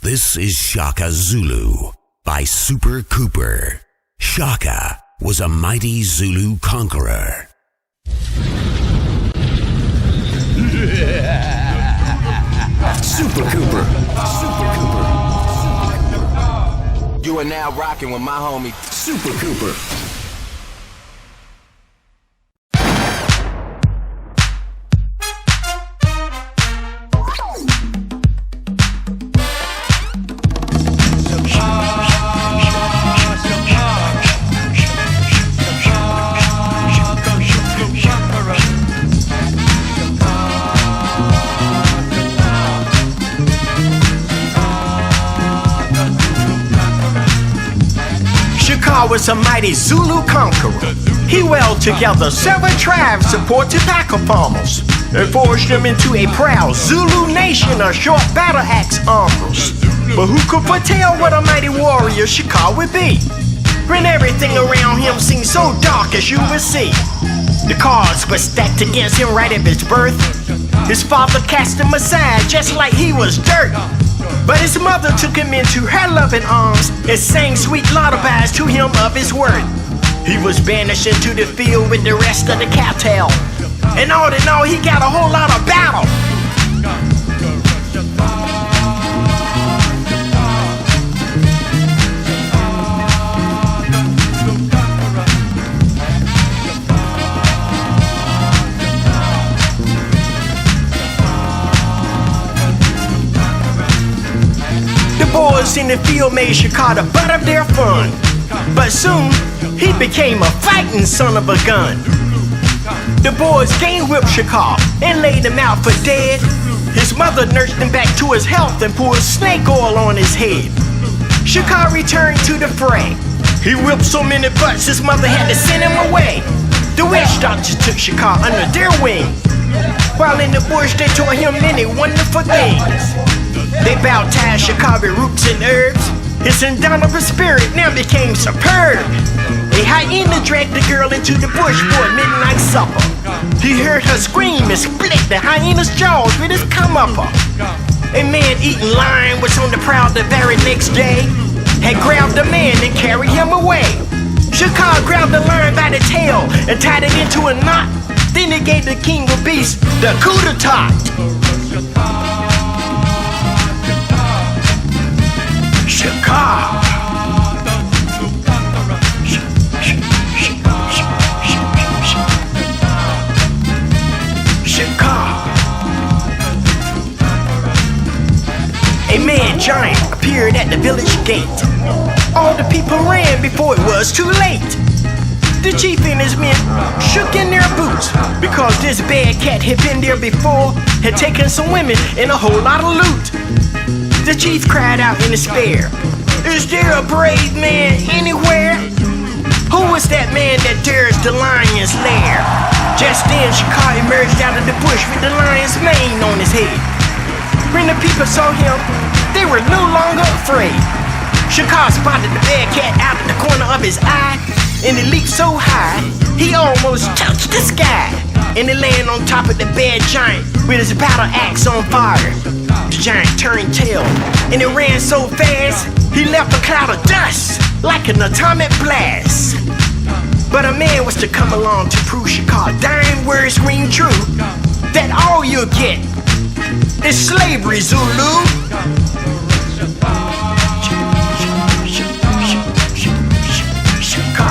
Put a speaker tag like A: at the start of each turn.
A: This is Shaka Zulu by Super Cooper. Shaka was a mighty Zulu conqueror. Super Cooper. Super Cooper.
B: You are now rocking with my homie
A: Super Cooper.
C: Shaka was a mighty Zulu conqueror. He weld together 7 tribes support tobacco farmers and forged them into a proud Zulu nation of short battle axe armors. But who could foretell what a mighty warrior Shaka would be when everything around him seemed so dark, as you would see? The cards were stacked against him right at his birth. His father cast him aside just like he was dirt. But his mother took him into her loving arms and sang sweet lullabies to him of his worth. He was banished into the field with the rest of the cattle, and all in all, he got a whole lot of battle. The boys in the field made Shaka the butt of their fun, but soon he became a fighting son of a gun. The boys gang whipped Shaka and laid him out for dead. His mother nursed him back to his health and poured snake oil on his head. Shaka returned to the fray. He whipped so many butts his mother had to send him away. The witch doctors took Shaka under their wing. While in the bush they taught him many wonderful things. They baptized Shaka with roots and herbs. His indomitable spirit now became superb. A hyena dragged the girl into the bush for a midnight supper. He heard her scream and split the hyena's jaws with his come-upper. A man eating lion was on the prowl the very next day. Had grabbed the man and carried him away. Shaka grabbed the lion by the tail and tied it into a knot. Then he gave the king of beasts the coup d'etat. Shaka. A man giant appeared at the village gate. All the people ran before it was too late. The chief and his men shook in their boots because this bad cat had been there before, had taken some women and a whole lot of loot. The chief cried out in despair, "Is there a brave man anywhere? Who is that man that dares the lion's lair?" Just then Shaka emerged out of the bush with the lion's mane on his head. When the people saw him, they were no longer afraid. Shaka spotted the bad cat out of the corner of his eye, and he leaped so high, he almost touched the sky. And he landed on top of the bad giant with his battle axe on fire. The giant turned tail, and it ran so fast, he left a cloud of dust like an atomic blast. But a man was to come along to prove Shaka's dying words ring true, that all you'll get is slavery, Zulu. Shaka.